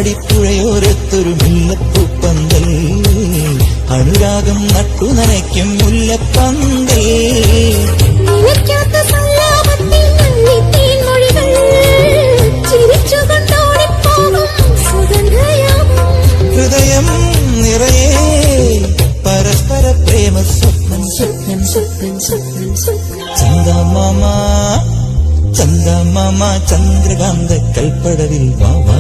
അങ്ങാടിപ്പുഴയോരത്തൊരു മുല്ലപ്പൂപ്പന്തൽ അനുരാഗം നട്ടു നനയ്ക്കും മുല്ലപ്പന്തൽ ഹൃദയം നിറയെ പരസ്പര പ്രേമ സ്വപ്നം ചന്ദമാമ ചന്ദ്രകാന്ത കൽപ്പടവിൽ വാവാ.